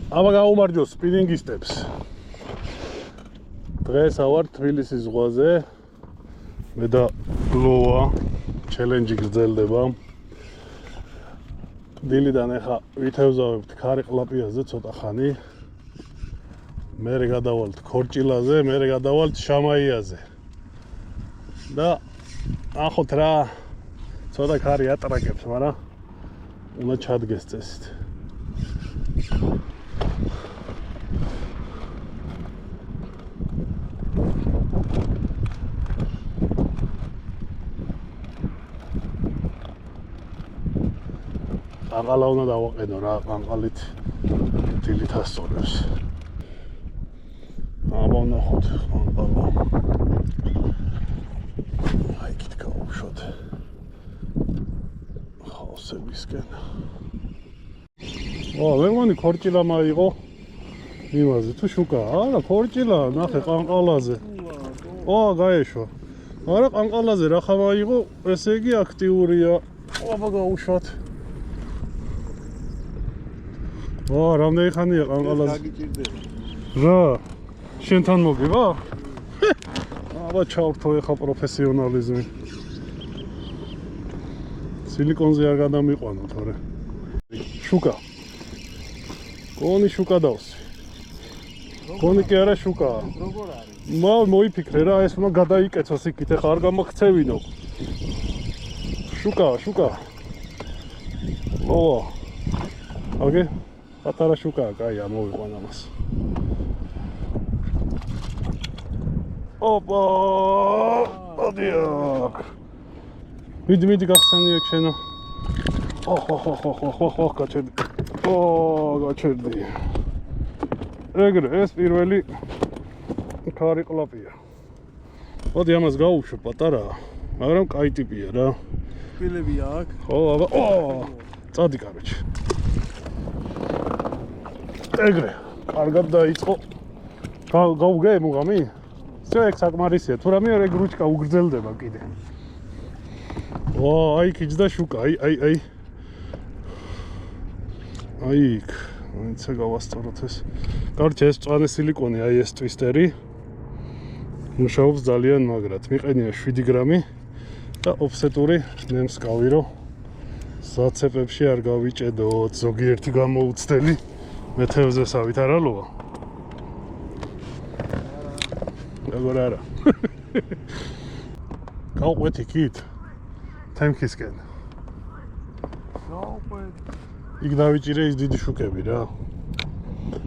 აბა გაუმარჯო სპინინგისტებს. დღეს ავარ თბილისის ზღვაზე. მე და ლოა ჩელენჯი გრძელდება. დილიდან ახლა ვითევზავებთ ქარიყლაპიაზე ცოტა ხანი. მერე გადავალთ ქორჭილაზე, მერე გადავალთ შამაიაზე. და ახოთ რა ცოტა ქარი ატრაკებს, მაგრამ უნდა ჩადგეს წესით. ყანყალა უნდა დავაყენო რა, ყანყალით დილით ასწორებს. აბა ნახოთ ყანყალა. აი კიდე გავუშვოთ. ხალხებისკენ. მე მგონი ქორჭილა მაიღო. იმაზე თუ შუკა, არა ქორჭილა, ნახე ყანყალაზე. გაეშვა. არა ყანყალაზე რა ხა მაიღო, ესე იგი აქტიურია. აბა გავუშვათ. რამდენი ხანია ყანყალაზე? რა, შენთან მოგივა? აბა ჩავრთო ეხა პროფესიონალიზმი. სილიკონზე არ გადამიყვანო თორე. შუკა. კონი შუკა დავსვი. კონი კი არა შუკაა. როგორ არის? მოიფიქრე რა, ეს უნდა გადაიკეცოს იქით, ეხა არ გამაქცევინო. შუკა. ოკეი. პატარა შუკაა, კაი, ამოვიყვან ამას. ოპა! ადიაკ. მიდი გახსენი ეგ შენო. გაჩერდი. გაჩერდი. ეგრე, ეს პირველი ქარიყლაპია. მოდი ამას გავუშვო, პატარაა, მაგრამ კაი ტიპია რა. შვილებია აქ. აბა, წადი კაროჩე. ეგრე, კარგად დაიწყო. გავუგე მუღამი? всё, ეგ საკმარისია. თუ რამე ეგ რუჩკა უგრძელდება კიდე. აი ქიჯდა შუკა, აი. აი, ვინცე გავასწოროთ ეს. კარჩე ეს წვანე სილიკონი, აი ეს ტვისტერი. მუშაობს ძალიან მაგრად. მიყენია 7 გრამი და ოფსეტური ნემსკავი, რომ საცეპებში არ გავიჭედოთ. ზოგიერთი გამოუცდელი მეთევზესავით არა ლოა. როგორ არა. გავყვეთ იქით. თემქისკენ. გავყვეთ. იქ დავიჭირე ის დიდი შუკები რა.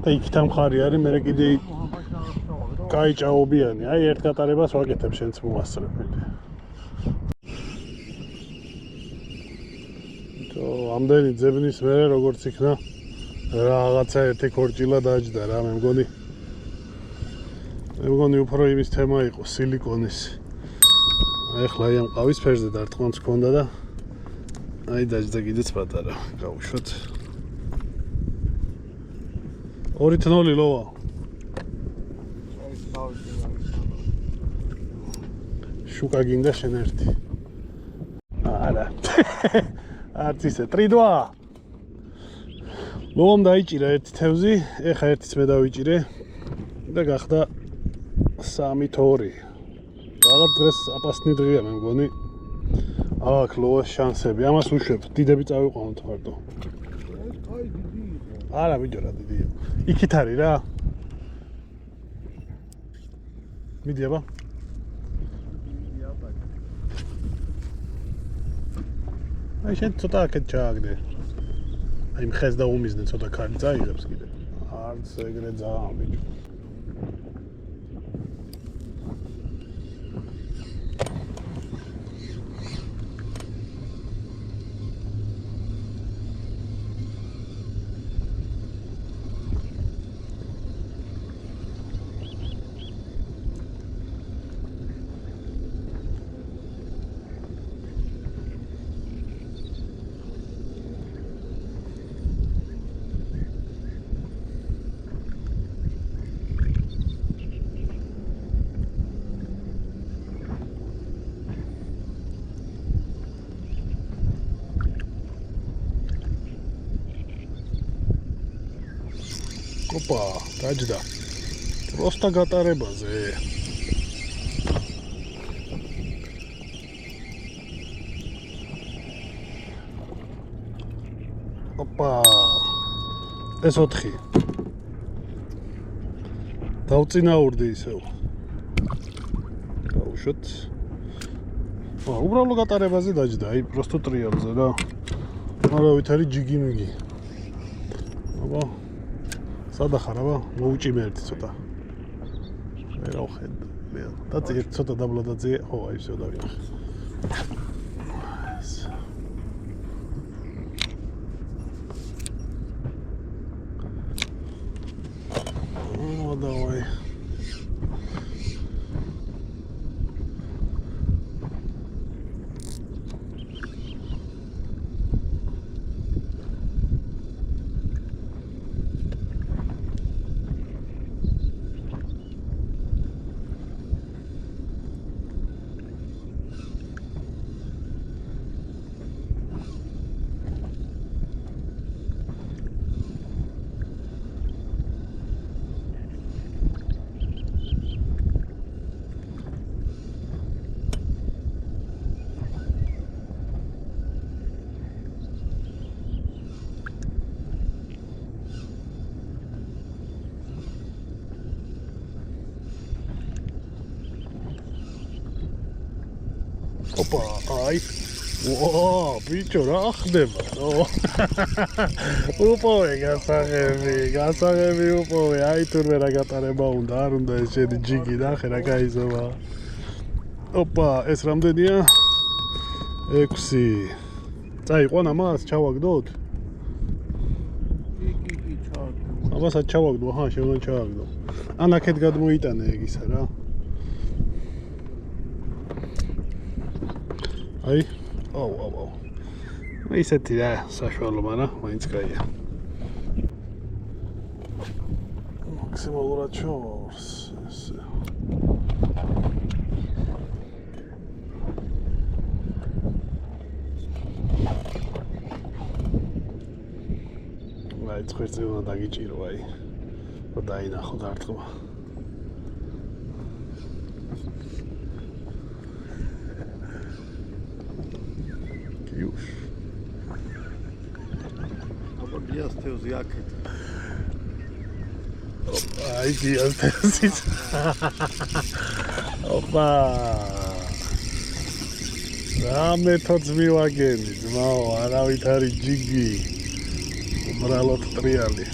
და იქით ამ ხარი არის, მე კიდე კაი ჭაობიანი. აი ერთ გატარებას ვაკეთებ შენც მოასწრებდი. ამდენი ძებნის მერე როგორც იქნა რაღაცა ერთი ქორჭილა დაჯდა რა, მე მგონი უფრო იმის თემა იყო სილიკონის. აი ახლა ამ ყავის ფერზე დარტყმაც ჰქონდა და აი დაჯდა კიდეც პატარა. გავუშვოთ. 2-0 ლოვა. შუკა გინდა შენ ერთი. არა. არც ისე 3-2. ლოამ დაიჭირა ერთი თევზი, ეხა ერთიც მე დავიჭირე და გახდა 3-2. რაღაც დღეს აპასნი დღეა მე მგონი. აქ ლოას შანსები, ამას უშვებ, დიდები წავიყვანოთ მარტო. აი დიდი იყო. არა ვიდეო რა დიდია. იქით არის რა. მიდი აბა. აი შენ ცოტა აქეთ ჩააგდე. აი მხეს და უმიზნე ცოტა ქარი წაიღებს კიდე. არც ეგრე ძალიან ბიჭო. ოპა, დაჯდა. Просто გატარებაზე. ოპა. ეს 4. დავწინაურდი ისევ. გავუშვოთ. უბრალოდ გატარებაზე დაჯდა, აი просто ტრიალზე რა. არავით არის ჯიგი-მიგი. აბა. სადა ხარ აბა? მოუჭიმე ერთი ცოტა. ვერ ავხედ. დაწი ერთი ცოტა დაბლა დაწი. ხო, აი всё დავინახე. Ну, давай. ოპა, აი. ვა, ბიჭო, რა ხდება? უპოვე გასაღები უპოვე. აი თურმე რა გატარება უნდა, არ უნდა ეს შედი ჯიგი ნახე რა გაიზომა. ოპა, ეს რამდენია? 6. წაიყვან ამას, ჩავაგდოთ? კი, ჩავაგდო. ამასაც ჩავაგდო, აჰა, შევდან ჩავაგდო. ან აქეთ გადმოიტანე ეგ ისა რა. აი, აუ. ისეთი რა, საშუალო, მაგრამ მაინც კაია. მაქსიმალურად შორს. აი, წვერზე უნდა დაგიჭირო, აი. და დაინახო დარტყმა. Już. აბა გიასთევზი აქეთ. ოპა, აი გიასთევზი. ოპა. რა მეთოდს მივაგენი, ძმაო, არავით არის ჯიგი. უბრალოდ ტრიალი.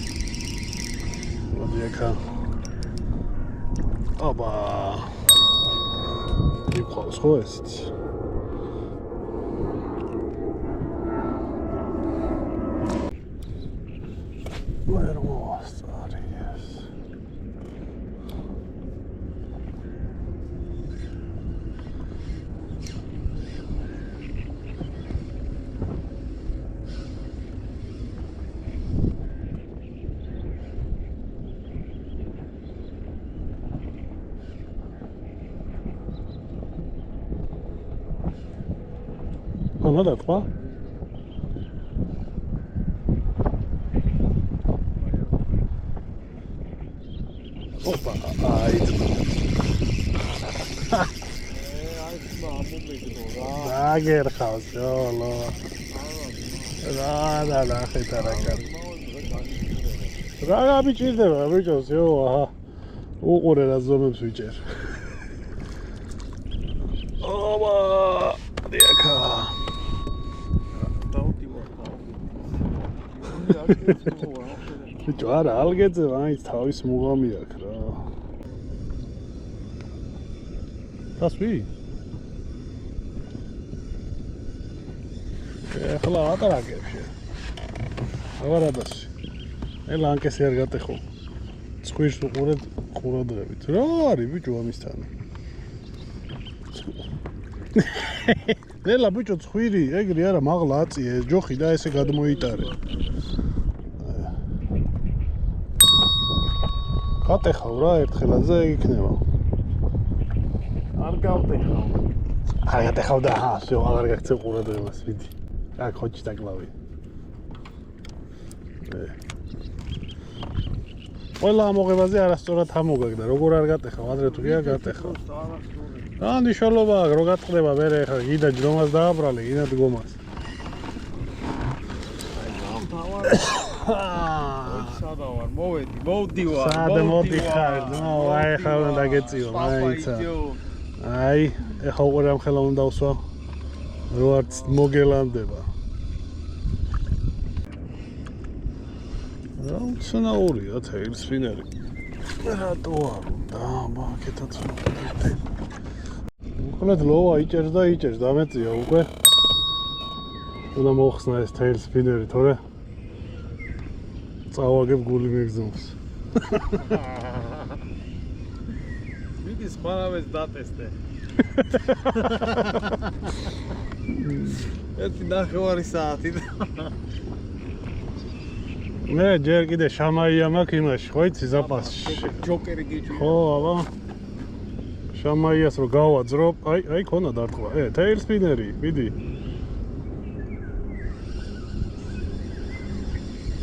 მოდი აქა. ოპა. იქოს ხო ესეც? Where was Arias? Ona da quoi? ოპა, აი. აი მომიგდო რა. დაგერხავს, ჯოლო. რა ნახეთ რა კარ. რა გაბიჭირდება ბიჭოს, იო, აჰა. უყურე რა ზომებს ვიჭერ. ოპა, დიაკა. ბიჭო, არა, ალგეძე მაინც თავის მუღამი აქვს რა. დასვი? ეხლა ატარაგებში. აღარა დასვი. ელა ანკესი არ გატეხო. ცხვირს უყურეთ ყურადღებით. რა არის ბიჭო ამისთან? ელა ბიჭო ცხვირი, ეგრე არა, მაღლა აწია, ეს ჯოხი და ესე გადმოიტარე. გატეხავ რა ერთხელაზე ეგ იქნება. არ გავტეხავ. არ გატეხავ და აჰა, всё, აღარ გაქცევ ყურადღებას, ვიდი. აქ ხოჭი დაკლავი. ყველა ამოღებაზე არასწორად ამოგაგდა. როგორ არ გატეხავ, ადრე თუ გია გატეხავ. რა მნიშვნელობა აქვს, რო გატყდება მერე ხა გიდა ჯდომას დააბრალე, გიდა დგომას. სადა ვარ, მოვდივარ. სადა მოდიხარ, ნო, აი ხა უნდა დაგეწიო, მაიცა. აი, ეხა უყურე ამ ხელა უნდა დავსვა. რო არც მოგელანდება. რა უცნაურია თეილსპინერი. რატო არ უნდა, მაგეთაც ვიყიდე. უყურეთ ლოვა იჭერს და იჭერს, დამეწია უკვე. უნდა მოხსნა ეს თეილსპინერი, თორე წავაგებ გული მიგზნობს. მიდის ხმარავეს დატესტე. ერთი ნახევარი საათი. მე ჯერ კიდე შამაია მაქვს იმაში, ხო იცი ზაპასში. ჯოკერი გიჭირდა. ხო, აბა. შამაიას რო გავაძრო, აი ქონა დარტყმა. თეილსპინერი, მიდი.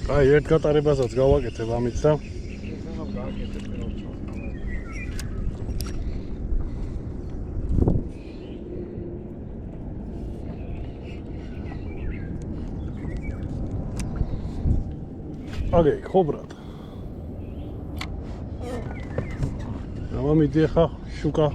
აი ერთ გატარებასაც გავაკეთებ ამით და აგე, ხო ბრატ. ამამიდი ხა შუკა.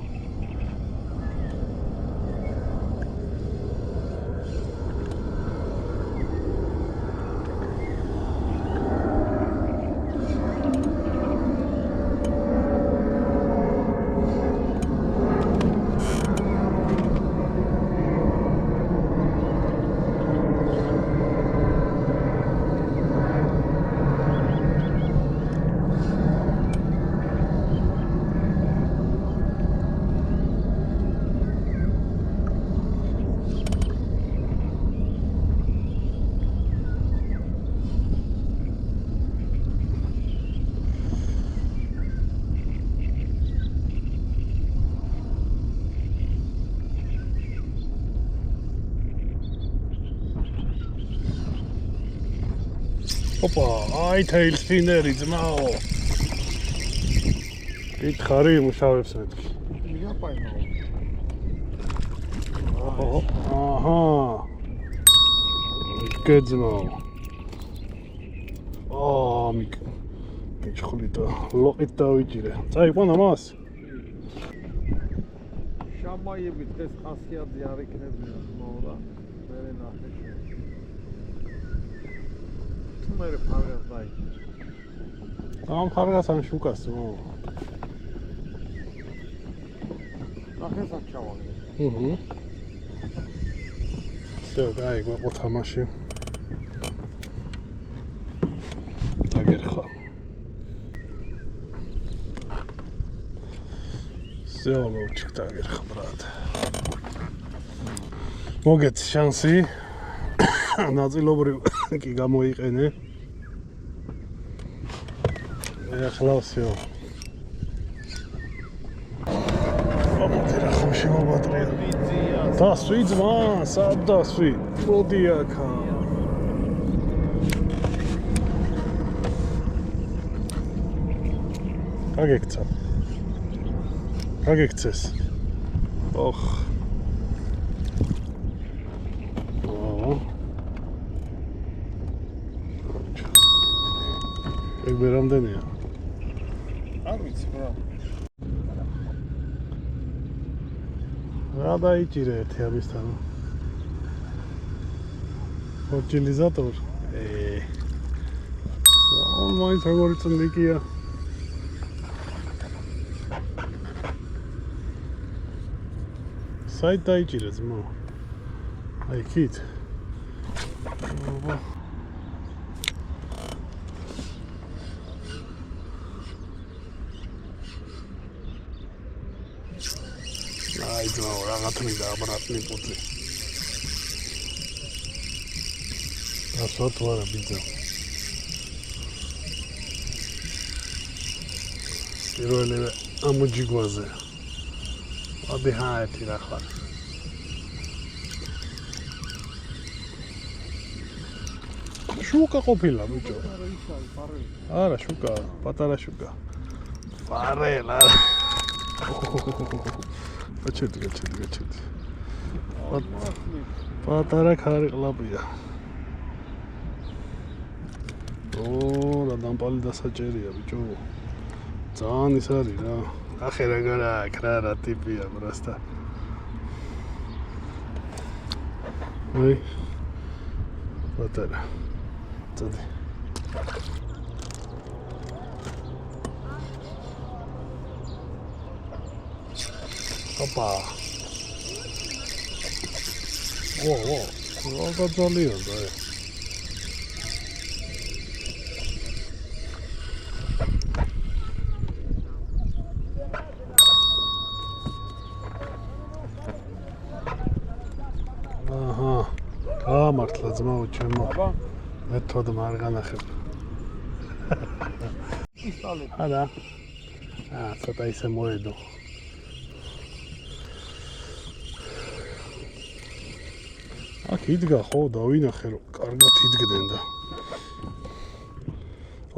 ოპა, აი თეილსპინერი ძმაო. გითხარი იმუშავებს მეთქი. მიაპაიმა. აჰა. გეძმაო. მიჩხლიდა. ლოყით დავიჭირე. წაიყვანა მას. შამაიები დღეს ხასიათზე არ იქნებიან მოუდა. მერე ნახე. მერე ფარგას დაიჭირე. ამ ფარგას ან შუკას მო. ნახესაც ჩავაგე. всё, дай, გვაყო თამაში. დაგერხა. всё, ლოჩიკ დაგერხა, ბრატ. მოგეთ შანსი. ნაწილობრივ კი გამოიყენე. ახლა всё. ამოდი რა ხომ შემოვატრია. დასვი ძმა, სად დასვი? მოდი აქა. გაგექცა. გაგექცეს. ოხ. ეგ რამდენია? არ ვიცი რა. რა დაიჭირე ერთი ამისთან? ორჯილიზატორ? მაინც როგორ წნიკია. საით დაიჭირე ძმა? აი იქით. აი ძმა, რაღაცნაირად დააბრატნი პუწი. ასოთ ვარა ბიძა. პირველივე ამოჯიგვაზე. აბი ჰაეთი რა ხარ. შუკა ყოფილა ბიჭო. არა ის არის პარელი. არა, შუკა, პატარა შუკა. პარელა. გაჩერდი. პატარა ქარი ყლაპია. რა დამპალი დასაჭერია ბიჭო. ძალიან ის არის რა. ახე რა კრარა ტიპია просто. ой. პატარა. წადი. ოპა. რა ძალიან და. მართლა ძმაო ჩემო. აბა, მეთოდ არ განახებ. პისტოლეტი. არა. ცოტა ისე მოედო. აქ იდგა ხო, დავინახე რომ კარგად იდგნენ და.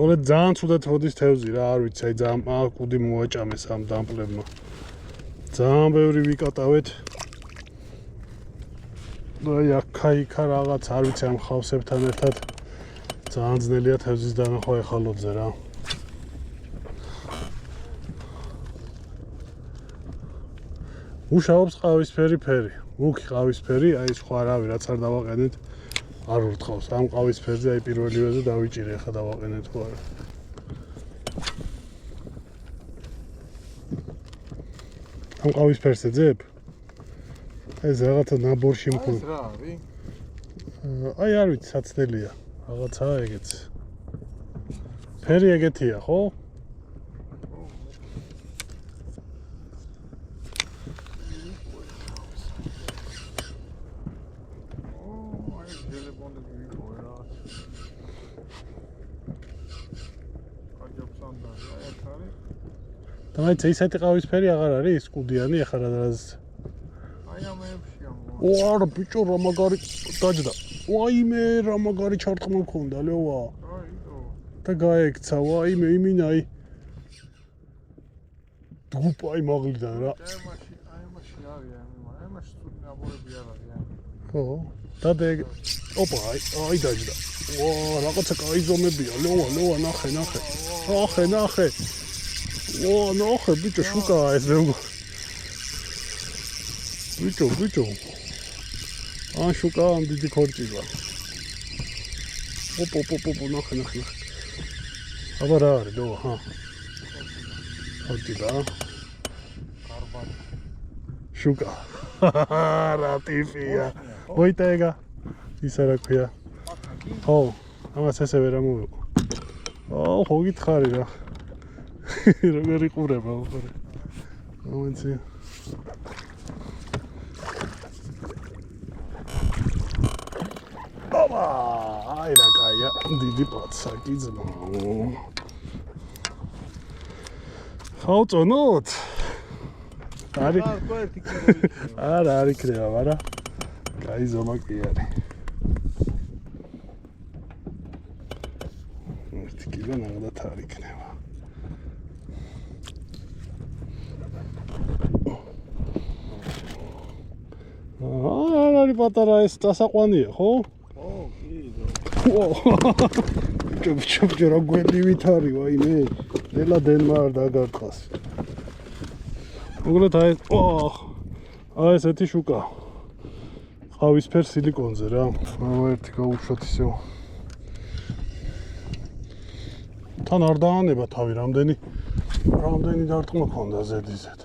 ოღონდ ძალიან ცუდად მოდის თევზი რა, არ ვიცი, აი ძალიან კუდი მოაჭამეს ამ დამპლებმა. ძალიან ბევრი ვიკატავეთ. აი აქა რაღაც არ ვიცი ამ ხავსებთან ერთად ძალიან ძნელია თევზის დანახვა ეხალოთზე რა. უშაობს ყავისფერი ფერი. მუქი ყავისფერი, აი სხვა რავი რაც არ დავაყენეთ არ ურტყავს. ამ ყავისფერზე აი პირველივეზე დავიჭირე ხა დავაყენეთ თუ არა. ამ ყავისფერს ეძებ? ეს რაღაცა ნაბორში მქონდა. ეს რა არის? აი არ ვიცი, საცდელია. რაღაცაა ეგეც. ფერი ეგეთია, ხო? აი გელებონები ვიყო რა. კაჯობსანდა, აი ეს არის. და მაინც ისეთი ყავისფერი აღარ არის, კუდიანი ახლა რაღაც. აი ამებში ამო. არა ბიჭო რა მაგარი დაჯდა. ვაიმე რა მაგარი ჩარტყმა მქონდა ლევა. აიტო. და გაექცა ვაიმე იმინაი. დუპაი მაგლიდან რა. აი ამაში არის აი ამაში თუ ნაბორები არ არის აი. ხო. და ოპა აი დაჯდა. ვა რაღაცა კაი ზომებია ლევა ნახე. ნახე. ნახე ბიჭო შუკაა ეს მეგო. ბიჭო. ან შუკა ამ დიდი ქორჭილა. ოპ ნახე. აბა რა არის დო ჰა. ქორჭილა. კარბანი. შუკა. რა ტიპია. მოიტეგა. ისა რა ქვია. ხო, ამას ესე ვერ ამოვიყო. ხო გითხარი რა. როგორ იყურება ხო. მომენტი. აბა, აი რა კაია, დიდი პაცაკი ძმა. ხავწონოთ. არის. არა, არ იქნება, მაგრამ კაი ზომა კი არის. ერთი კილო ნახდათ არ იქნება. არ არის პატარა ეს დასაყვანია, ხო? ბიჭო რა გვერდივით არის ვაიმე ნელა დენმა არ დაგარყას უბრალოდ აი ესეთი შუკა ყავისფერ სილიკონზე რა ერთი გაუშვათ ისევ თან არ დაანება თავი რამდენი დარტყმა ქონდა ზედიზედ